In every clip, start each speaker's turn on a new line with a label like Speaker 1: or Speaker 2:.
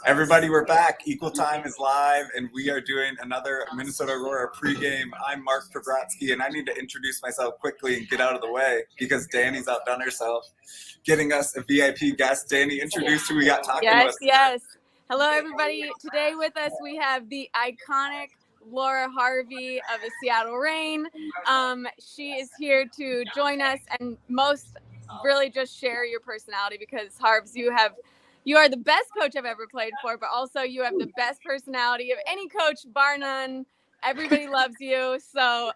Speaker 1: Everybody, we're back. Equal Time is live, and we are doing another Minnesota Aurora pregame. I'm Mark Privratsky, and I need to introduce myself quickly and get out of the way because Dani's outdone herself, getting us a VIP guest. Dani, introduce who we got talking to us.
Speaker 2: Yes. Hello, everybody. Today with us, we have the iconic Laura Harvey of the Seattle Reign. She is here to join us and most really just share your personality because, Harvs, you are the best coach I've ever played for, but also you have the best personality of any coach, bar none. Everybody loves you. So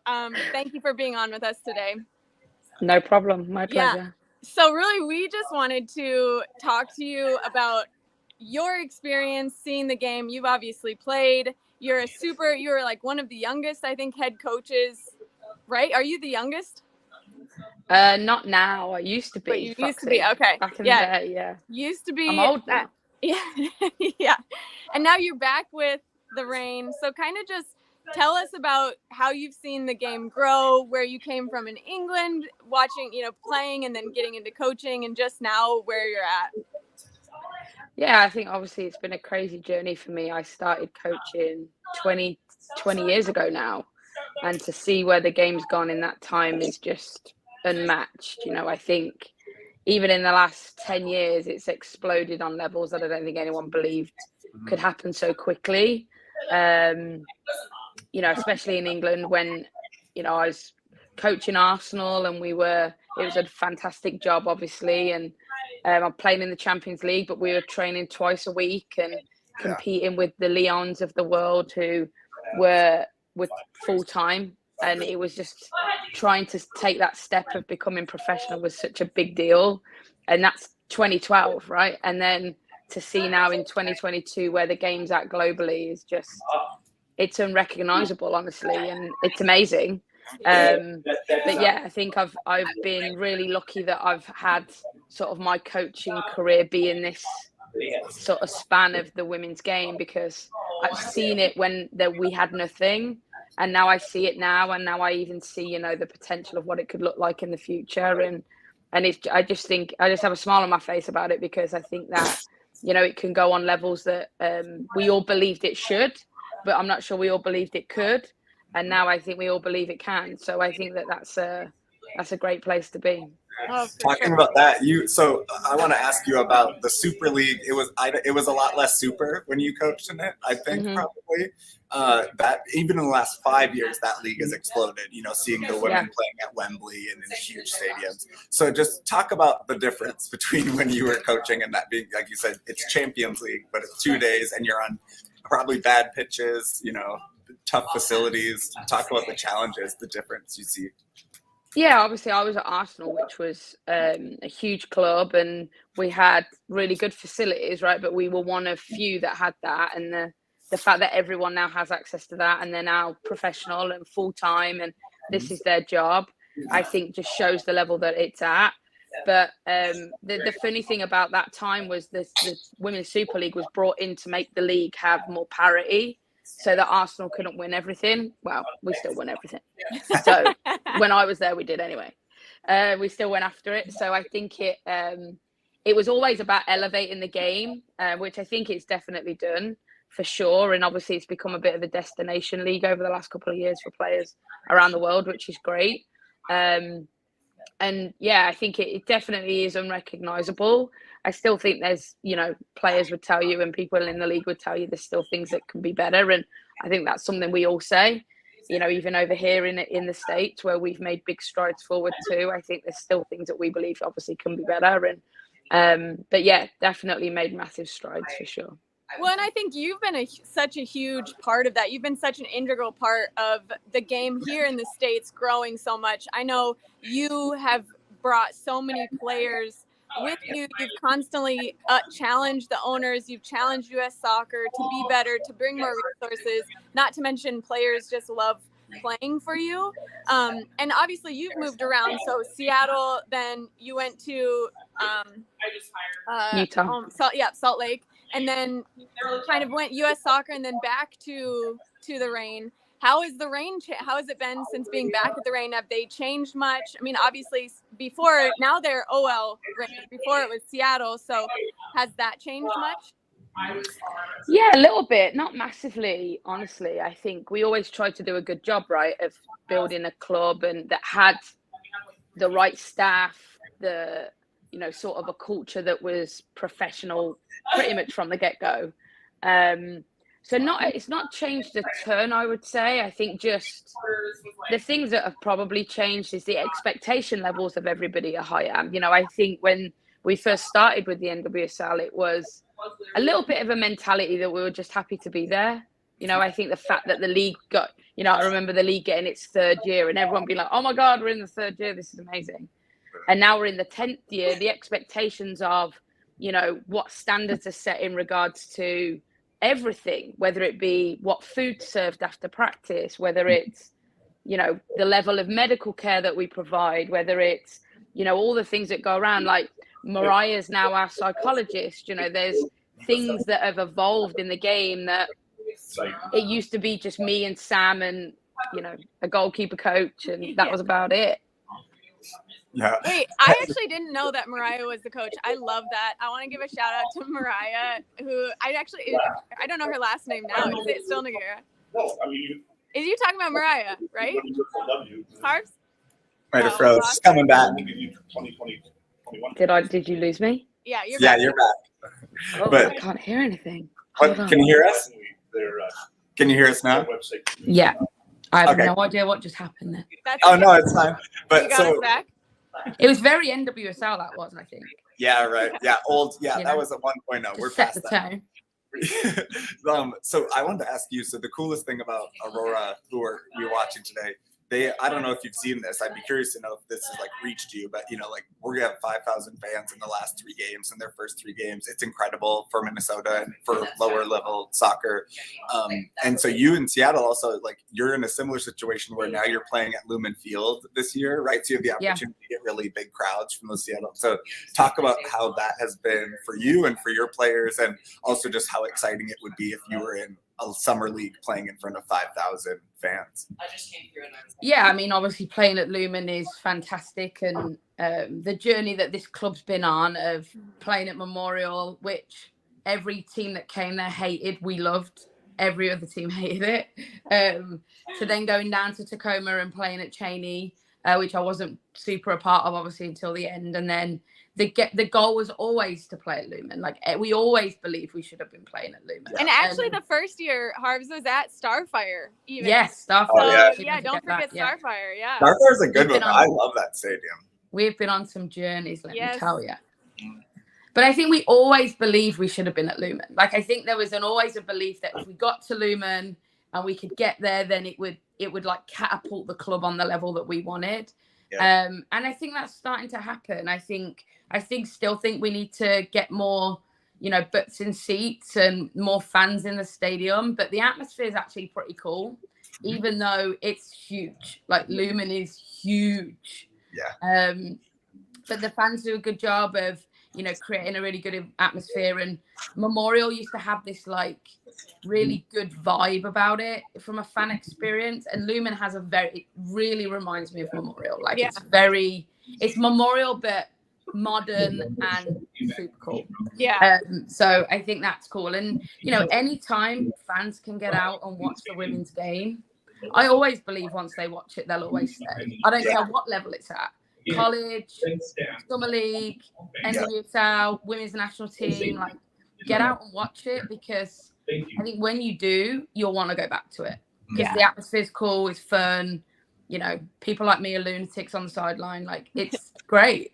Speaker 2: thank you for being on with us today.
Speaker 3: No problem. My pleasure.
Speaker 2: Yeah. So really, we just wanted to talk to you about your experience seeing the game. You've obviously played. You're like one of the youngest, I think, head coaches, right? Are you the youngest?
Speaker 3: Not now. I used to be.
Speaker 2: But you used to be, okay.
Speaker 3: Back in the day, yeah.
Speaker 2: Used to be.
Speaker 3: I'm old now.
Speaker 2: Yeah. Yeah. And now you're back with the Reign. So kind of just tell us about how you've seen the game grow, where you came from in England, watching, playing and then getting into coaching, and just now where you're at.
Speaker 3: Yeah, I think obviously it's been a crazy journey for me. I started coaching 20 years ago now, and to see where the game's gone in that time is just unmatched. I think even in the last 10 years, it's exploded on levels that I don't think anyone believed could happen so quickly. Especially in England when, I was coaching Arsenal and it was a fantastic job, obviously. And I'm playing in the Champions League, but we were training twice a week and competing with the Lyons of the world who were with full time. And it was just trying to take that step of becoming professional was such a big deal. And that's 2012, right? And then to see now in 2022 where the game's at globally is just, it's unrecognizable, honestly. And it's amazing. But yeah, I think I've been really lucky that I've had sort of my coaching career be in this sort of span of the women's game, because I've seen it when we had nothing, and now I see it now, and now I even see the potential of what it could look like in the future, and I just have a smile on my face about it, because I think that it can go on levels that we all believed it should, but I'm not sure we all believed it could. And now I think we all believe it can. So I think that's a great place to be.
Speaker 1: Talking about that, so I want to ask you about the Super League. It was a lot less super when you coached in it, I think, probably. That even in the last 5 years, that league has exploded. Seeing the women playing at Wembley and in huge stadiums. So just talk about the difference between when you were coaching and that being, like you said, it's Champions League, but it's 2 days and you're on probably bad pitches, tough facilities. Talk about the challenges, the difference you see.
Speaker 3: Yeah, obviously I was at Arsenal, which was a huge club, and we had really good facilities, right? But we were one of few that had that, and the fact that everyone now has access to that, and they're now professional and full time, and this is their job, I think just shows the level that it's at. But the funny thing about that time was the Women's Super League was brought in to make the league have more parity, so that Arsenal couldn't win everything. Well, we still won everything. So when I was there, we did anyway. We still went after it. So I think it was always about elevating the game, which I think it's definitely done for sure. And obviously it's become a bit of a destination league over the last couple of years for players around the world, which is great. And yeah, I think it definitely is unrecognizable. I still think there's, players would tell you and people in the league would tell you there's still things that can be better. And I think that's something we all say, even over here in the States where we've made big strides forward too. I think there's still things that we believe obviously can be better. And but yeah, definitely made massive strides for sure.
Speaker 2: Well, and I think you've been such a huge part of that. You've been such an integral part of the game here in the States growing so much. I know you have brought so many players with you. You've constantly challenged the owners. You've challenged U.S. soccer to be better, to bring more resources, not to mention players just love playing for you. And obviously you've moved around. So Seattle, then you went to
Speaker 3: Utah.
Speaker 2: Salt Lake. And then kind of went U.S. soccer and then back to the Reign. How is the Reign? How has it been since being back at the Reign? Have they changed much? I mean, obviously now they're OL Reign. Before it was Seattle. So has that changed much?
Speaker 3: Yeah, a little bit, not massively, honestly. I think we always tried to do a good job, right, of building a club and that had the right staff, the, sort of a culture that was professional pretty much from the get-go. So it's not changed a ton, I would say. I think just the things that have probably changed is the expectation levels of everybody are higher. I think when we first started with the NWSL, it was a little bit of a mentality that we were just happy to be there. I think the fact that the league got, I remember the league getting its 3rd year and everyone being like, oh my God, we're in the 3rd year. This is amazing. And now we're in the 10th year. The expectations of, what standards are set in regards to everything, whether it be what food's served after practice, whether it's, the level of medical care that we provide, whether it's, all the things that go around. Like Mariah's now our psychologist. There's things that have evolved in the game that it used to be just me and Sam and, a goalkeeper coach, and that was about it.
Speaker 1: Yeah.
Speaker 2: Wait, I actually didn't know that Mariah was the coach. I love that. I want to give a shout out to Mariah, who I don't know her last name now. Is it still Nagura?
Speaker 4: No, I mean,
Speaker 2: is you talking about Mariah, right? Harvs?
Speaker 1: Right, it froze. She's coming back.
Speaker 3: Did you lose me?
Speaker 2: Yeah, you're back.
Speaker 1: You're back.
Speaker 3: Oh,
Speaker 1: But
Speaker 3: I can't hear anything.
Speaker 1: can you hear us? Can you hear us now?
Speaker 3: Yeah. I have
Speaker 1: Okay.
Speaker 3: no idea what just happened there.
Speaker 2: That's
Speaker 1: Oh
Speaker 2: okay.
Speaker 1: no, it's fine. But
Speaker 2: You got us back?
Speaker 3: It was very NWSL, that was, I think.
Speaker 1: yeah, right. Yeah, old. Yeah,
Speaker 3: You
Speaker 1: that
Speaker 3: know,
Speaker 1: was at 1.0. We're
Speaker 3: To set
Speaker 1: past
Speaker 3: the
Speaker 1: that.
Speaker 3: tone.
Speaker 1: So I wanted to ask you. So the coolest thing about Aurora, who we're watching today, I don't know if you've seen this. I'd be curious to know if this has reached you. But we're gonna have 5,000 fans in the last 3 games, in their first 3 games. It's incredible for Minnesota and for lower level soccer. And so you in Seattle also you're in a similar situation where now you're playing at Lumen Field this year, right? So you have the opportunity to get really big crowds from those Seattle. So talk about how that has been for you and for your players, and also just how exciting it would be if you were in a summer league playing in front of 5,000 fans.
Speaker 3: Yeah, I mean, obviously playing at Lumen is fantastic, and the journey that this club's been on of playing at Memorial, which every team that came there hated, we loved. Every other team hated it. To then going down to Tacoma and playing at Cheney, which I wasn't super a part of, obviously, until the end. And then the goal was always to play at Lumen. We always believed we should have been playing at Lumen.
Speaker 2: And actually, the first year, Harvs was at Starfire. Even.
Speaker 3: Yes, Starfire.
Speaker 1: Oh,
Speaker 2: yeah, don't forget Starfire. Yeah.
Speaker 1: Starfire's a good one. I love that stadium.
Speaker 3: We've been on some journeys, let me tell you. But I think we always believed we should have been at Lumen. I think there was always a belief that if we got to Lumen and we could get there, then it would catapult the club on the level that we wanted. Yeah. And I think that's starting to happen. I still think we need to get more, butts in seats and more fans in the stadium. But the atmosphere is actually pretty cool, even though it's huge. Lumen is huge.
Speaker 1: Yeah.
Speaker 3: But the fans do a good job of, creating a really good atmosphere. And Memorial used to have this really good vibe about it from a fan experience. And Lumen has it really reminds me of Memorial. It's Memorial, but modern and super cool.
Speaker 2: Yeah.
Speaker 3: So I think that's cool. And, anytime fans can get out and watch the women's game, I always believe once they watch it, they'll always stay. I don't care what level it's at. College, Summer League, NWSL, Women's National Team, get out and watch it, because I think when you do, you'll want to go back to it. Because the atmosphere's cool, it's fun. People like me are lunatics on the sideline. It's great.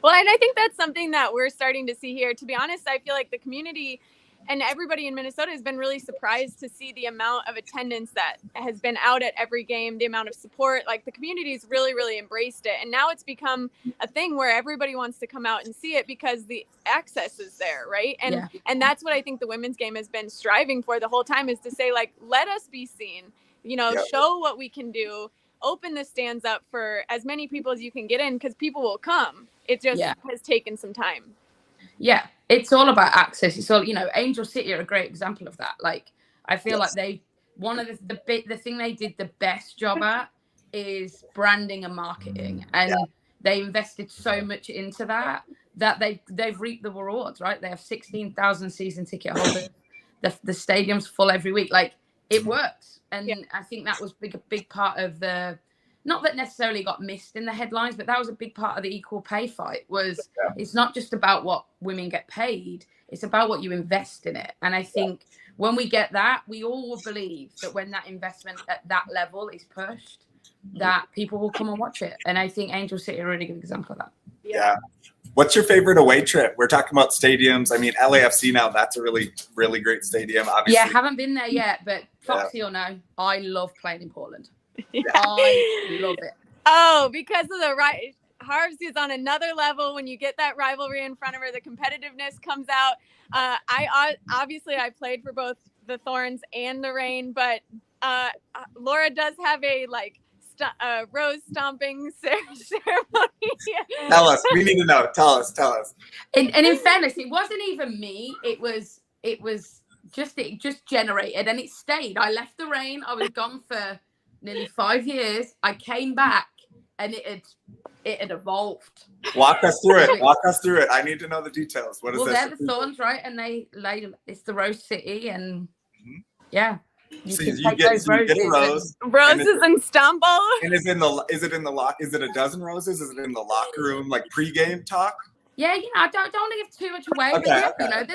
Speaker 2: Well, and I think that's something that we're starting to see here. To be honest, I feel like the community and everybody in Minnesota has been really surprised to see the amount of attendance that has been out at every game, the amount of support. The community's really, really embraced it. And now it's become a thing where everybody wants to come out and see it because the access is there, right? And that's what I think the women's game has been striving for the whole time, is to say, let us be seen, show what we can do, open the stands up for as many people as you can get in, because people will come. It just has taken some time. Yeah,
Speaker 3: it's all about access. It's all, Angel City are a great example of that. I feel like one of the thing they did the best job at is branding and marketing, and they invested so much into that that they've reaped the rewards, right? They have 16,000 season ticket holders. The stadium's full every week. Like, it works. And I think that was a big part of the, not that necessarily got missed in the headlines, but that was a big part of the equal pay fight. Was it's not just about what women get paid, it's about what you invest in it. And I think when we get that, we all will believe that when that investment at that level is pushed, that people will come and watch it. And I think Angel City are a really good example of that.
Speaker 1: Yeah. What's your favorite away trip? We're talking about stadiums. I mean, LAFC now, that's a really, really great stadium. Obviously.
Speaker 3: Yeah, haven't been there yet, but Foxy will know. I love playing in Portland. I love it.
Speaker 2: Oh, because of the right. Harvey is on another level. When you get that rivalry in front of her, the competitiveness comes out. I played for both the Thorns and the Reign, but Laura does have a rose stomping ceremony.
Speaker 1: Tell us. We need to know. Tell us.
Speaker 3: And in fairness, it wasn't even me. It just generated, and it stayed. I left the Reign. I was gone for nearly 5 years. I came back, and it had evolved.
Speaker 1: Walk us through it. I need to know the details. What is this?
Speaker 3: Well, they're the Thorns, right? And it's the Rose City, and you can take those roses.
Speaker 2: Roses and stomp all.
Speaker 1: And is it in the lock? Is it a dozen roses? Is it in the locker room, like pregame talk?
Speaker 3: Yeah, I don't want to give too much away, but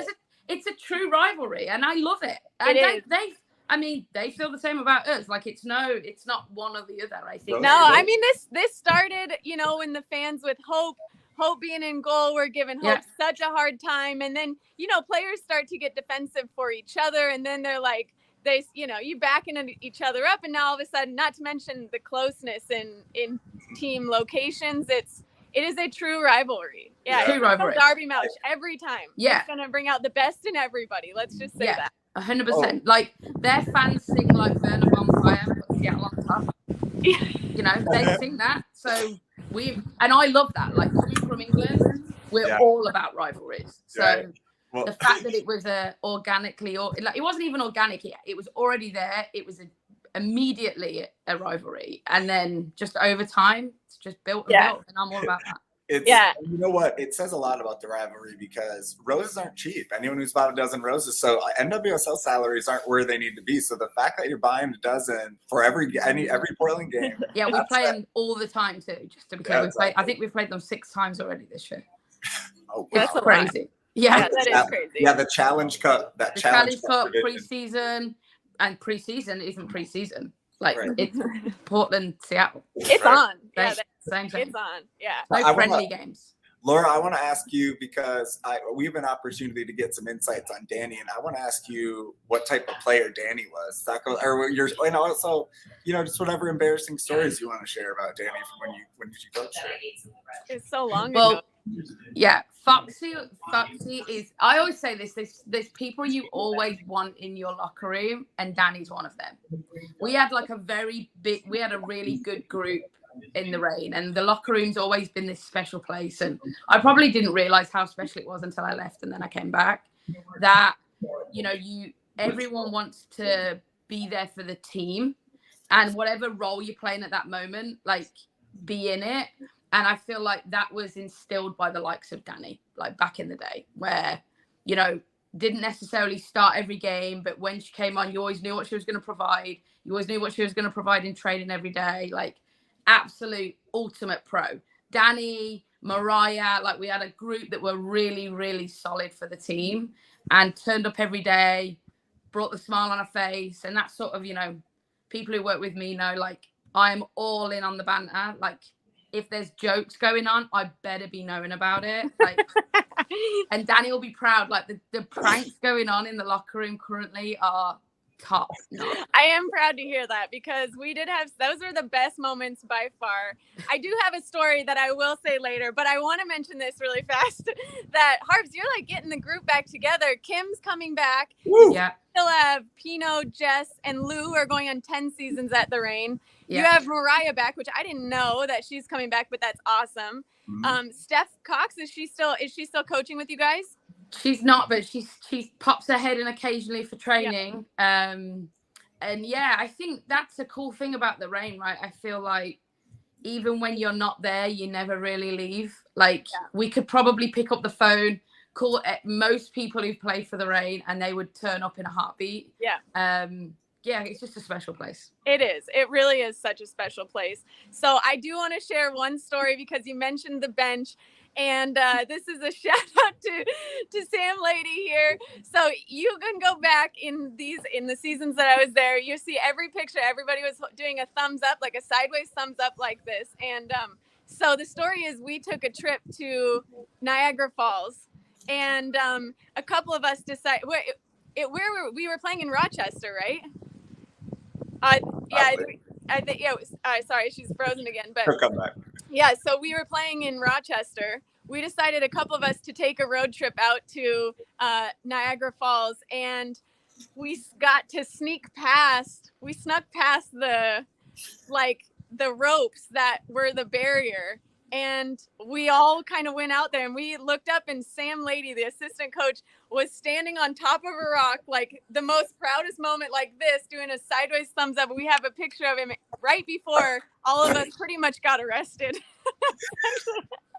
Speaker 3: it's a true rivalry, and I love it. And they feel the same about us. Like, it's not one or the other. I think.
Speaker 2: No, I mean this started, when the fans with Hope being in goal were giving Hope such a hard time, and then players start to get defensive for each other, and then they're like. You backing each other up, and now all of a sudden, not to mention the closeness in team locations, it is a true rivalry. Yeah,
Speaker 3: true rivalry.
Speaker 2: Derby match every time.
Speaker 3: Yeah,
Speaker 2: it's gonna bring out the best in everybody. Let's just say that.
Speaker 3: 100%. Like, their fans sing like Werner Bonfire, but Seattle on top. They sing that. So and I love that. Like, coming from England, we're all about rivalries. So.
Speaker 1: Right. Well,
Speaker 3: the fact that it was organically, or it wasn't even organic. It was already there. It was immediately a rivalry, and then just over time, it's just built and built. And I'm all about that.
Speaker 1: You know what? It says a lot about the rivalry because roses aren't cheap. Anyone who's bought a dozen roses, so NWSL salaries aren't where they need to be. So the fact that you're buying a dozen for every Portland game,
Speaker 3: we play them all the time too. Just to be clear, I think we've played them 6 times already this year.
Speaker 1: Oh, wow.
Speaker 3: It's crazy. Yeah,
Speaker 2: that is crazy.
Speaker 1: Yeah, the Challenge Cup. The
Speaker 3: Challenge Cup preseason, and preseason isn't preseason. Like, it's Portland, Seattle.
Speaker 2: It's on.
Speaker 3: Same thing.
Speaker 2: It's on. Yeah.
Speaker 3: No friendly games.
Speaker 1: Laura, I want to ask you, because we have an opportunity to get some insights on Dani, and I want to ask you what type of player Dani was. And also, just whatever embarrassing stories you want to share about Dani from when did you coach her?
Speaker 2: It's so long ago.
Speaker 3: Yeah, Foxy is. I always say this. There's people you always want in your locker room, and Dani's one of them. We had a really good group in the Reign, and the locker room's always been this special place. And I probably didn't realize how special it was until I left, and then I came back. That everyone wants to be there for the team, and whatever role you're playing at that moment, like, be in it. And I feel like that was instilled by the likes of Dani, like back in the day, where, didn't necessarily start every game, but when she came on, you always knew what she was going to provide. You always knew what she was going to provide in training every day. Like, absolute ultimate pro. Dani, Mariah, like, we had a group that were really, really solid for the team and turned up every day, brought the smile on her face. And that's sort of, people who work with me know, like, I'm all in on the banter. Like, if there's jokes going on, I better be knowing about it. Like, and Dani will be proud. Like, the pranks going on in the locker room currently are top notch.
Speaker 2: I am proud to hear that, because we did have, those are the best moments by far. I do have a story that I will say later, but I want to mention this really fast. That Harvey, you're like getting the group back together. Kim's coming back.
Speaker 1: Woo.
Speaker 3: Yeah.
Speaker 2: Still have Pino, Jess, and Lou are going on 10 seasons at the Reign.
Speaker 3: Yeah.
Speaker 2: You have Mariah back, which I didn't know that she's coming back, but that's awesome.
Speaker 1: Mm-hmm.
Speaker 2: Steph Cox, is she still coaching with you guys?
Speaker 3: She's not, but she pops her head in occasionally for training. Yeah. And I think that's a cool thing about the Reign, right? I feel like even when you're not there, you never really leave. Like we could probably pick up the phone, call most people who've played for the Reign, and they would turn up in a heartbeat. Yeah, it's just a special place.
Speaker 2: It is. It really is such a special place. So I do want to share one story because you mentioned the bench. And this is a shout out to Sam Lady here. So you can go back in the seasons that I was there. You see every picture. Everybody was doing a thumbs up, like a sideways thumbs up like this. And so the story is we took a trip to Niagara Falls, and a couple of us decided we were playing in Rochester, right? Yeah, I think yeah. Sorry, she's frozen again. But
Speaker 1: She'll come back.
Speaker 2: Yeah, so we were playing in Rochester. We decided, a couple of us, to take a road trip out to Niagara Falls, and we got to snuck past the ropes that were the barrier. And we all kind of went out there, and we looked up, and Sam Lady, the assistant coach, was standing on top of a rock, like the most proudest moment like this, doing a sideways thumbs up. We have a picture of him right before all of us pretty much got arrested.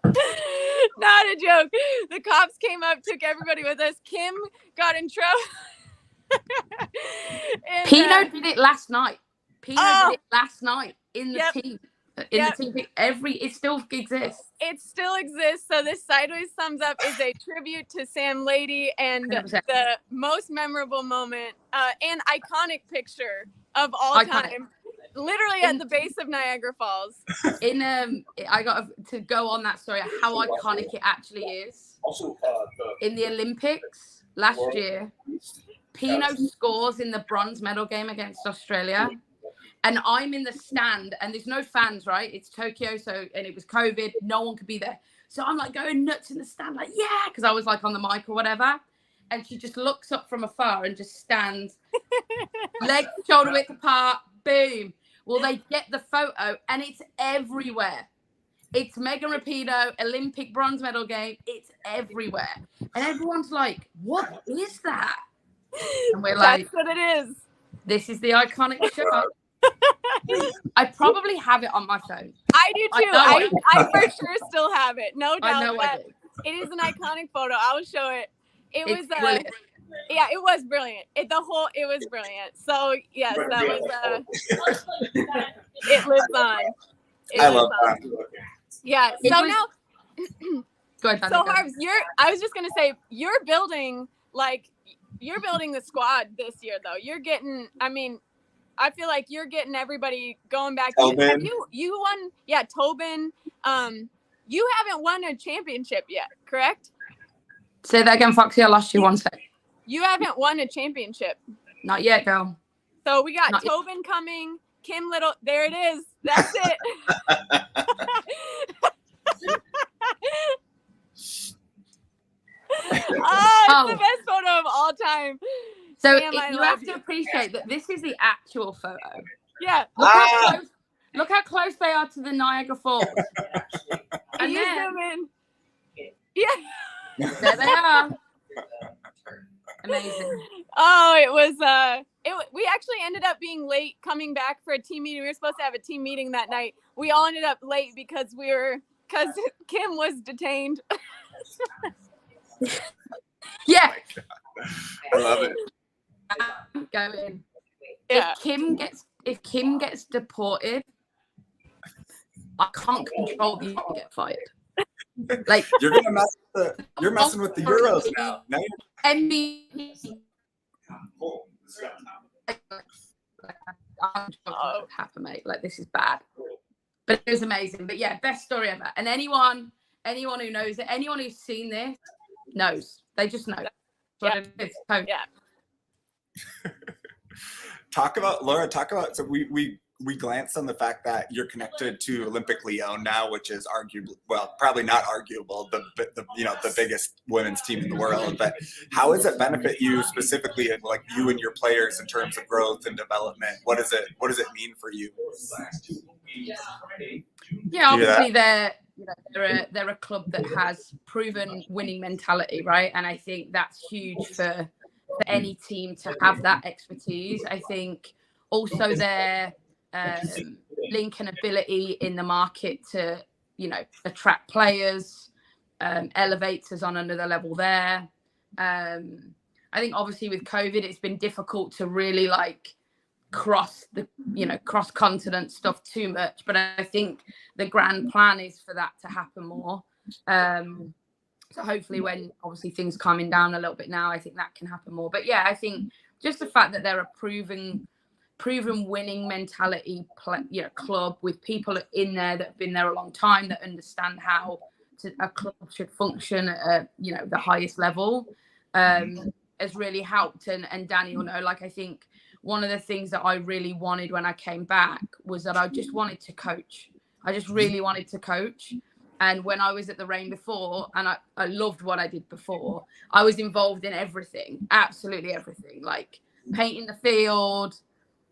Speaker 2: Not a joke. The cops came up, took everybody with us. Kim got in trouble.
Speaker 3: Pino did it last night. Pino did it last night in the team. The team, it still exists.
Speaker 2: It still exists. So this sideways thumbs up is a tribute to Sam Lady, and
Speaker 3: 100%.
Speaker 2: the most memorable moment and iconic picture of all time. Literally at the base of Niagara Falls.
Speaker 3: I got to go on that story, how iconic it actually is. In the Olympics last year, Pino scores in the bronze medal game against Australia. And I'm in the stand, and there's no fans, right? It's Tokyo, and it was COVID. No one could be there. So I'm like going nuts in the stand, like, yeah, because I was like on the mic or whatever. And she just looks up from afar and just stands, legs shoulder width apart, boom. Well, they get the photo, and it's everywhere. It's Megan Rapinoe, Olympic bronze medal game. It's everywhere. And everyone's like, what is that? And we're like,
Speaker 2: that's what it is.
Speaker 3: This is the iconic shot. I probably have it on my phone.
Speaker 2: I do too. I for sure still have it. No doubt.
Speaker 3: I know
Speaker 2: that it is an iconic photo. I will show it. It was brilliant. It was brilliant. So yes, that was it lives on.
Speaker 1: I love that.
Speaker 2: Yeah. So now
Speaker 3: go ahead.
Speaker 2: So Harvey, I was just gonna say you're building the squad this year though. You're getting, I feel like you're getting everybody going back.
Speaker 1: Tobin.
Speaker 2: You won, Tobin. You haven't won a championship yet, correct?
Speaker 3: Say that again, Foxy. I lost you 1 sec.
Speaker 2: You haven't won a championship.
Speaker 3: Not yet, girl.
Speaker 2: So we got Tobin coming, Kim Little. There it is. That's it. It's the best photo of all time.
Speaker 3: So
Speaker 2: Sam,
Speaker 3: you have to appreciate that this is the actual photo.
Speaker 2: Yeah.
Speaker 3: Look how close they are to the Niagara Falls. And
Speaker 2: then, yeah.
Speaker 3: There they are. Amazing.
Speaker 2: Oh, it was we actually ended up being late coming back for a team meeting. We were supposed to have a team meeting that night. We all ended up late because Kim was detained.
Speaker 3: Yeah.
Speaker 1: I love it.
Speaker 3: Going.
Speaker 2: Yeah.
Speaker 3: If Kim gets deported, I can't control you and get fired. Like
Speaker 1: you're messing with the Euros now. Now you're
Speaker 3: MVP. Happen, mate. Like this is bad, but it was amazing. But yeah, best story ever. And anyone who knows it, anyone who's seen this knows. They just know.
Speaker 2: Yeah.
Speaker 3: Yeah.
Speaker 1: Laura, so we glanced on the fact that you're connected to Olympic Lyon now, which is probably not arguable, the biggest women's team in the world. But how does it benefit you specifically, like you and your players, in terms of growth and development? What does it mean for you?
Speaker 3: Yeah, obviously they're a club that has proven winning mentality, right? And I think that's huge for any team to have that expertise. I think also their link and ability in the market to attract players, elevates us on another level there. I think obviously with COVID, it's been difficult to really like cross continent stuff too much, but I think the grand plan is for that to happen more. So hopefully when obviously things calming down a little bit now, I think that can happen more. But yeah, I think just the fact that they're a proven winning mentality club with people in there that have been there a long time, that understand how a club should function at the highest level, has really helped. And Dani will know, like, I think one of the things that I really wanted when I came back was that I just wanted to coach. I just really wanted to coach. And when I was at the Reign before, and I loved what I did before, I was involved in everything, absolutely everything, like painting the field,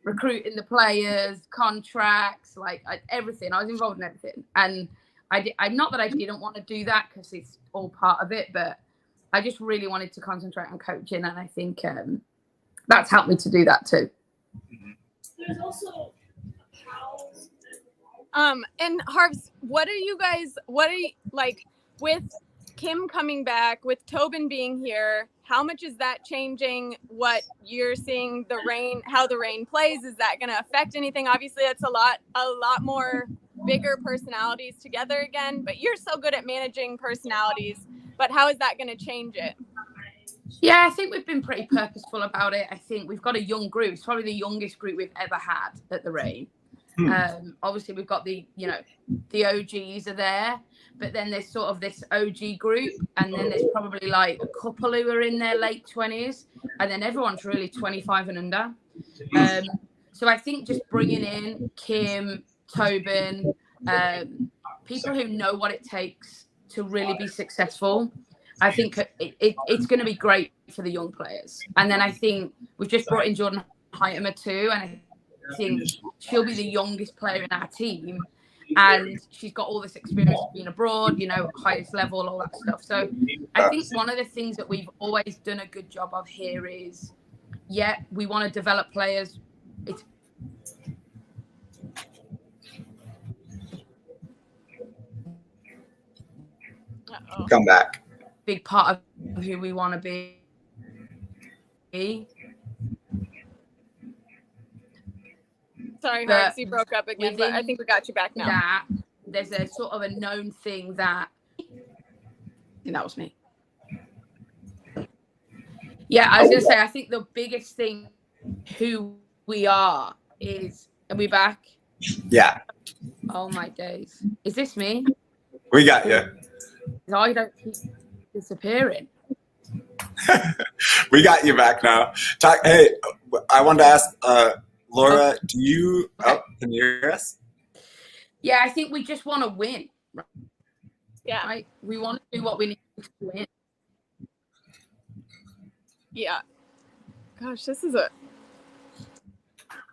Speaker 3: recruiting the players, contracts, like everything. I was involved in everything. And I not that I didn't want to do that, because it's all part of it, but I just really wanted to concentrate on coaching. And I think that's helped me to do that too.
Speaker 4: There's also
Speaker 2: and Harvs, what are you like with Kim coming back, with Tobin being here? How much is that changing what you're seeing how the Reign plays? Is that going to affect anything? Obviously, it's a lot more bigger personalities together again, but you're so good at managing personalities. But how is that going to change it?
Speaker 3: Yeah, I think we've been pretty purposeful about it. I think we've got a young group. It's probably the youngest group we've ever had at the Reign. Obviously we've got the OGs are there, but then there's sort of this OG group, and then there's probably like a couple who are in their late 20s, and then everyone's really 25 and under. So I think just bringing in Kim, Tobin, people who know what it takes to really be successful, I think it's going to be great for the young players. And then I think we've just brought in Jordan Heitema too, and I think she'll be the youngest player in our team, and she's got all this experience of being abroad, highest level, all that stuff. So I think one of the things that we've always done a good job of here is, we want to develop players. It's
Speaker 1: come back.
Speaker 3: Big part of who we want to be.
Speaker 2: Sorry, Harvey, you broke up again, but I think we got you back now.
Speaker 3: That there's a sort of a known thing that, and that was me. Yeah, I was going to say, I think the biggest thing who we are we back?
Speaker 1: Yeah.
Speaker 3: Oh my days. Is this me?
Speaker 1: We got you.
Speaker 3: I don't keep disappearing.
Speaker 1: We got you back now. Hey, I wanted to ask, Laura, can you hear us?
Speaker 3: Yeah, I think we just want to win.
Speaker 2: Yeah.
Speaker 3: Right? We want to do what we need to win.
Speaker 2: Yeah. Gosh, this is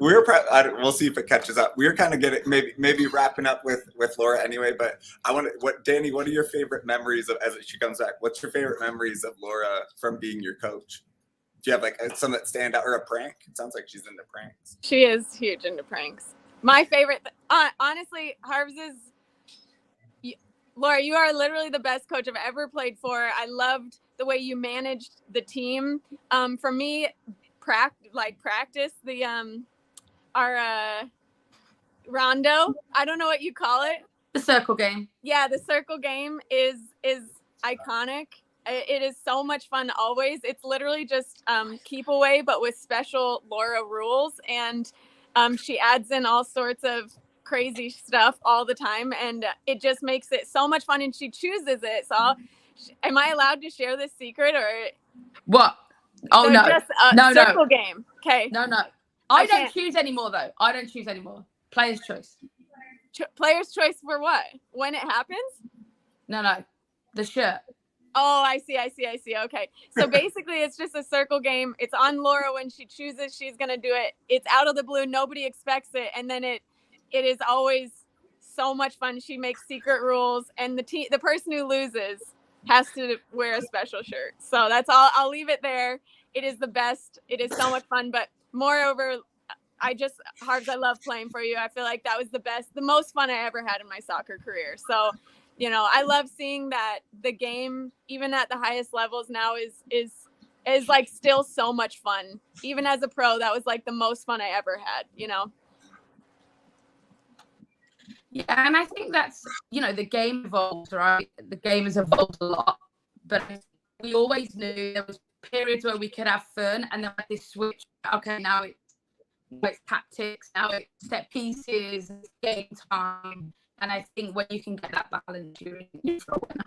Speaker 1: we'll see if it catches up. We're kind of getting maybe wrapping up with Laura anyway, but Dani, what are your favorite memories of, as she comes back? What's your favorite memories of Laura from being your coach? Do you have like some that stand out, or a prank? It sounds like she's into pranks.
Speaker 2: She is huge into pranks. My favorite, honestly, Harvs is, Laura, you are literally the best coach I've ever played for. I loved the way you managed the team. For me, practice our rondo. I don't know what you call it.
Speaker 3: The circle game.
Speaker 2: Yeah, the circle game is iconic. It is so much fun always. It's literally just keep away, but with special Laura rules. And she adds in all sorts of crazy stuff all the time. And it just makes it so much fun. And she chooses it. So am I allowed to share this secret, or?
Speaker 3: What? Oh, no.
Speaker 2: Just circle game. Okay.
Speaker 3: No. I don't choose anymore, though. I don't choose anymore. Player's choice.
Speaker 2: Player's choice for what? When it happens?
Speaker 3: No. The shirt.
Speaker 2: Oh, I see. Okay. So basically it's just a circle game. It's on Laura when she chooses she's going to do it. It's out of the blue. Nobody expects it. And then it is always so much fun. She makes secret rules, and the person who loses has to wear a special shirt. So that's all. I'll leave it there. It is the best. It is so much fun. But moreover, Harvs, I love playing for you. I feel like that was the most fun I ever had in my soccer career. So you know, I love seeing that the game, even at the highest levels now, is like still so much fun. Even as a pro, that was like the most fun I ever had, you know?
Speaker 3: Yeah, and I think that's, you know, the game evolves, right? The game has evolved a lot, but we always knew there was periods where we could have fun, and then like this switch. Okay, now it's tactics, now it's set pieces, it's game time, and I think when you can get that balance, you're a winner.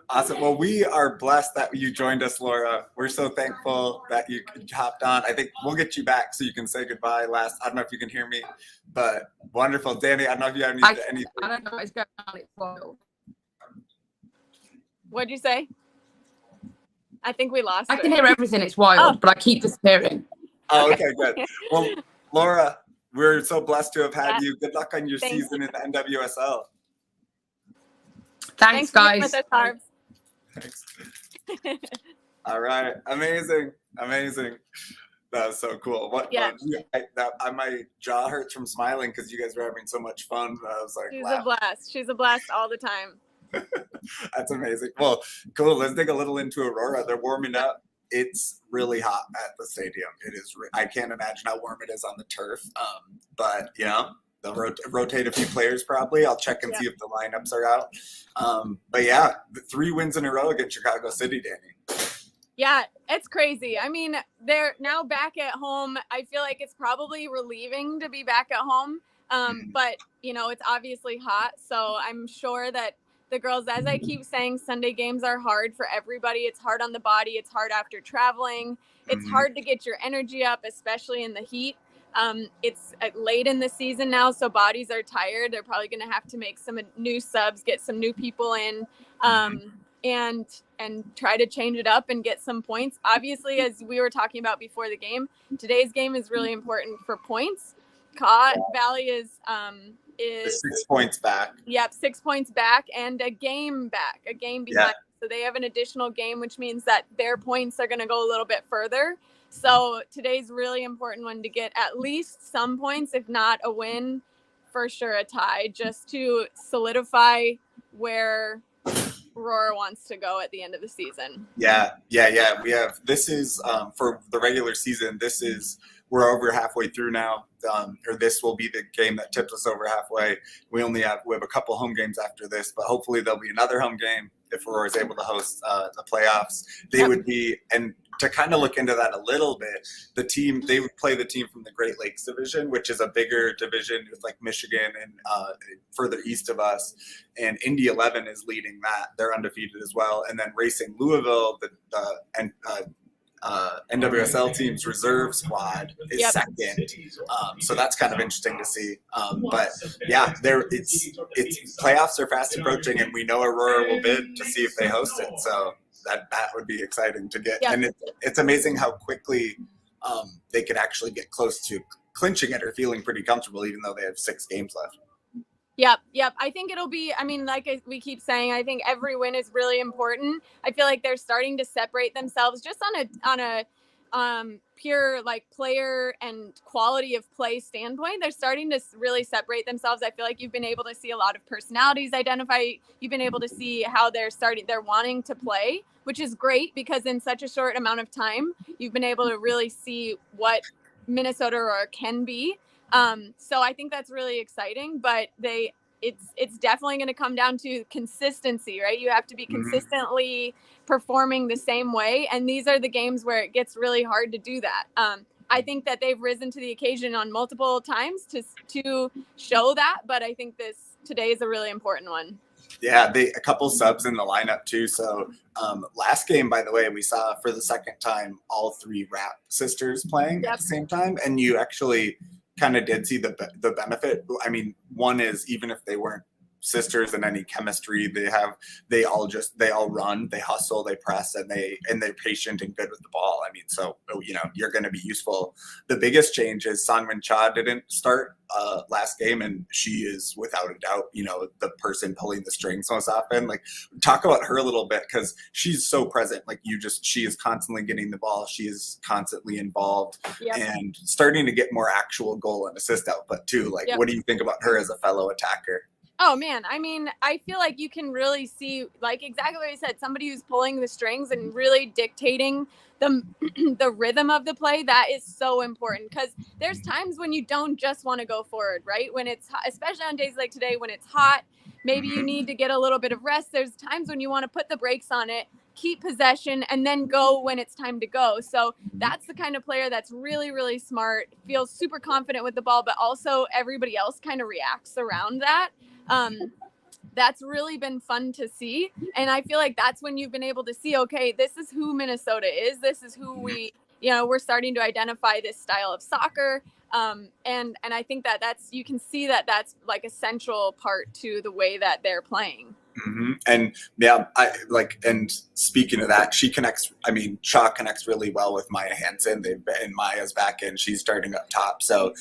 Speaker 1: Awesome. Well, we are blessed that you joined us, Laura. We're so thankful that you hopped on. I think we'll get you back so you can say goodbye last. I don't know if you can hear me, but wonderful. Danny, I don't know if you have anything.
Speaker 3: I don't know what's going on. It's wild.
Speaker 2: What'd you say? I think we lost
Speaker 3: I can hear everything. It's wild, but I keep disappearing.
Speaker 1: Oh, okay, good. Well, Laura, we're so blessed to have had you. Good luck on your season in the NWSL.
Speaker 3: Thanks guys.
Speaker 2: With us, Harv.
Speaker 1: Thanks. All right. Amazing. That was so cool. My jaw hurts from smiling because you guys were having so much fun. I was like,
Speaker 2: She's a blast all the time.
Speaker 1: That's amazing. Well, cool. Let's dig a little into Aurora. They're warming up. It's really hot at the stadium. It is. I can't imagine how warm it is on the turf. But you know, they'll rotate a few players probably. I'll check and see if the lineups are out. But yeah, the 3 wins in a row against Chicago City, Danny.
Speaker 2: Yeah, it's crazy. I mean, they're now back at home. I feel like it's probably relieving to be back at home. But you know, it's obviously hot, so I'm sure that the girls, as I keep saying, Sunday games are hard for everybody. It's hard on the body. It's hard after traveling. It's hard to get your energy up, especially in the heat. It's late in the season now, so bodies are tired. They're probably going to have to make some new subs, get some new people in, and try to change it up and get some points. Obviously, as we were talking about before the game, today's game is really important for points. Valley is
Speaker 1: 6 points back.
Speaker 2: Yep, 6 points back and a game behind. Yeah. So they have an additional game, which means that their points are going to go a little bit further. So today's really important one to get at least some points, if not a win, for sure a tie, just to solidify where Aurora wants to go at the end of the season.
Speaker 1: Yeah. We have, this is for the regular season, we're over halfway through now, or this will be the game that tips us over halfway. We have a couple home games after this, but hopefully there'll be another home game if Aurora is able to host the playoffs. They would be, and to kind of look into that a little bit, they would play the team from the Great Lakes Division, which is a bigger division with like Michigan and further east of us. And Indy 11 is leading that. They're undefeated as well. And then Racing Louisville, the NWSL team's reserve squad is second. So that's kind of interesting to see. But yeah, it's playoffs are fast approaching, and we know Aurora will bid to see if they host it. So that would be exciting to get. And it's amazing how quickly they could actually get close to clinching it or feeling pretty comfortable, even though they have 6 games left.
Speaker 2: Yep. I think it'll be, I mean, like we keep saying, I think every win is really important. I feel like they're starting to separate themselves just on a pure like player and quality of play standpoint. They're starting to really separate themselves. I feel like you've been able to see a lot of personalities identify. You've been able to see how they're wanting to play, which is great because in such a short amount of time, you've been able to really see what Minnesota Aurora can be. So I think that's really exciting, but it's definitely going to come down to consistency, right? You have to be consistently performing the same way. And these are the games where it gets really hard to do that. I think that they've risen to the occasion on multiple times to show that, but I think today is a really important one.
Speaker 1: Yeah, a couple subs in the lineup too. So last game, by the way, we saw for the second time all 3 Rap sisters playing at the same time, and you actually kind of did see the benefit. I mean, one is even if they weren't sisters in any chemistry, they all run, they hustle, they press, and they're patient and good with the ball. I mean, so you know, you're going to be useful. The biggest change is Sangmin Cha didn't start last game, and she is without a doubt, you know, the person pulling the strings most often. Like, talk about her a little bit, because she's so present. Like, she is constantly getting the ball, she is constantly involved, and starting to get more actual goal and assist output too. Like, what do you think about her as a fellow attacker?
Speaker 2: Oh man, I mean, I feel like you can really see, like exactly what you said, somebody who's pulling the strings and really dictating the the rhythm of the play. That is so important, because there's times when you don't just want to go forward, right? When it's especially on days like today when it's hot, maybe you need to get a little bit of rest. There's times when you want to put the brakes on it, keep possession, and then go when it's time to go. So that's the kind of player that's really, really smart, feels super confident with the ball, but also everybody else kind of reacts around that. That's really been fun to see. And I feel like that's when you've been able to see, okay, this is who Minnesota is. This is who we're starting to identify this style of soccer. And I think that you can see that that's like a central part to the way that they're playing.
Speaker 1: Mm-hmm. And yeah, and speaking of that, Shaw connects really well with Maya Hansen. Maya's back in, she's starting up top. So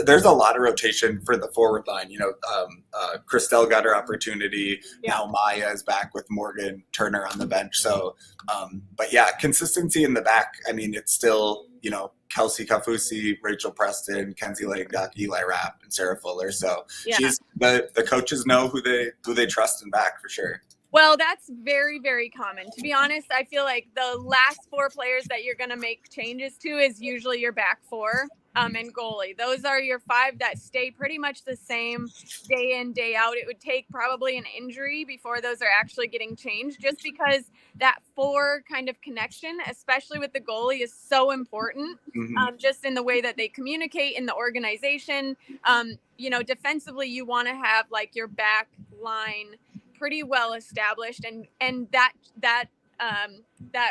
Speaker 1: there's a lot of rotation for the forward line. Christelle got her opportunity. Yeah. Now Maya is back with Morgan Turner on the bench. So, but yeah, consistency in the back. I mean, it's still, Kelsey Kafusi, Rachel Preston, Kenzie Langdock, Eli Rapp, and Sarah Fuller. So the coaches know who they trust in back for sure.
Speaker 2: Well, that's very, very common. To be honest, I feel like the last 4 players that you're going to make changes to is usually your back 4 and goalie. Those are your 5 that stay pretty much the same day in, day out. It would take probably an injury before those are actually getting changed, just because that 4 kind of connection, especially with the goalie, is so important. Just in the way that they communicate in the organization. Defensively, you want to have like your back line pretty well established, and that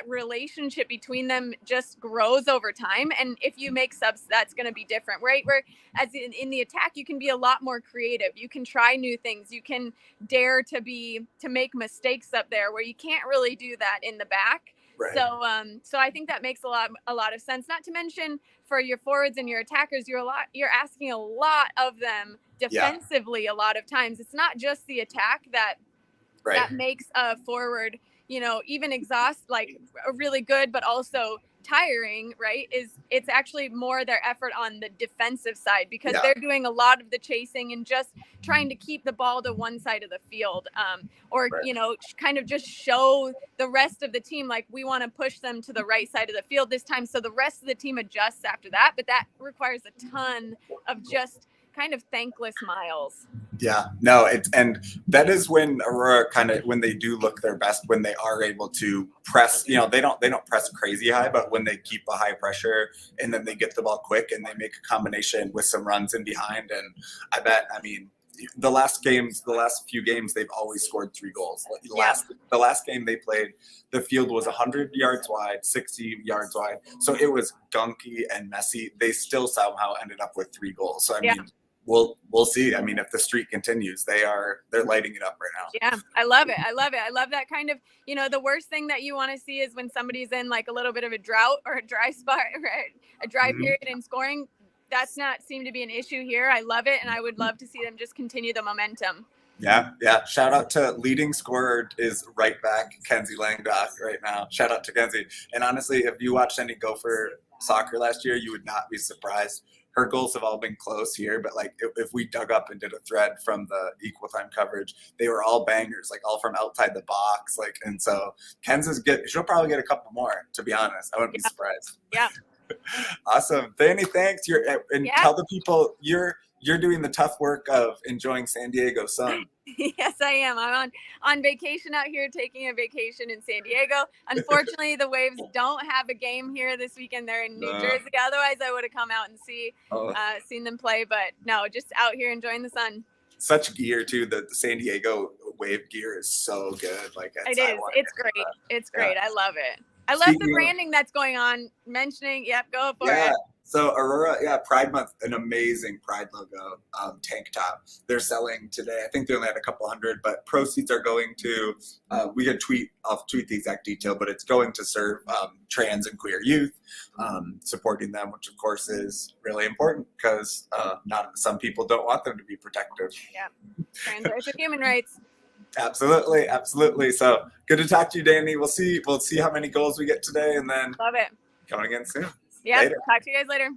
Speaker 2: relationship between them just grows over time. And if you make subs, that's going to be different, right? Where as in the attack, you can be a lot more creative. You can try new things. You can dare to make mistakes up there, where you can't really do that in the back. Right. So I think that makes a lot of sense. Not to mention, for your forwards and your attackers, you're asking a lot of them defensively. A lot of times, it's not just the attack that makes a forward, even really good, but also tiring, right? It's actually more their effort on the defensive side, because they're doing a lot of the chasing and just trying to keep the ball to one side of the field, kind of just show the rest of the team, like, we want to push them to the right side of the field this time, so the rest of the team adjusts after that. But that requires a ton of just kind of thankless miles.
Speaker 1: Yeah, no, and that is when Aurora when they do look their best, when they are able to press, they don't press crazy high, but when they keep a high pressure and then they get the ball quick and they make a combination with some runs in behind. And the last few games, they've always scored 3 goals. The last game they played, the field was 100 yards wide, 60 yards wide. So it was gunky and messy. They still somehow ended up with 3 goals. So I mean, we'll see. I mean, if the streak continues, they're lighting it up right now.
Speaker 2: Yeah, I love it. I love that kind of, the worst thing that you want to see is when somebody's in like a little bit of a drought or a dry spot, right? A dry period in scoring. That's not seem to be an issue here. I love it, and I would love to see them just continue the momentum.
Speaker 1: Yeah. Shout out to leading scorer is right back Kenzie Langdock right now. Shout out to Kenzie. And honestly, if you watched any Gopher soccer last year, you would not be surprised. Her goals have all been close here, but like if we dug up and did a thread from the equal time coverage, they were all bangers, like all from outside the box. Like, and so she'll probably get a couple more, to be honest. I wouldn't be surprised.
Speaker 2: Yeah.
Speaker 1: Awesome. Dani, thanks. Tell the people you're doing the tough work of enjoying San Diego sun.
Speaker 2: Yes, I am. I'm on vacation out here, taking a vacation in San Diego. Unfortunately, the Waves don't have a game here this weekend. They're in New Jersey. Otherwise, I would have come out and seen them play. But no, just out here enjoying the sun.
Speaker 1: Such gear too. The San Diego Wave gear is so good. Like
Speaker 2: it is. It's great. It's great. I love it. I love the branding that's going on. Go for it.
Speaker 1: So Aurora, Pride Month, an amazing Pride logo tank top. They're selling today. I think they only had a couple hundred, but proceeds are going to, I'll tweet the exact detail, but it's going to serve trans and queer youth, supporting them, which of course is really important because some people don't want them to be protected.
Speaker 2: Yeah, trans rights are human rights.
Speaker 1: Absolutely. So good to talk to you, Dani. We'll see how many goals we get today, and then
Speaker 2: love it.
Speaker 1: coming again soon.
Speaker 2: Yeah. Talk to you guys later.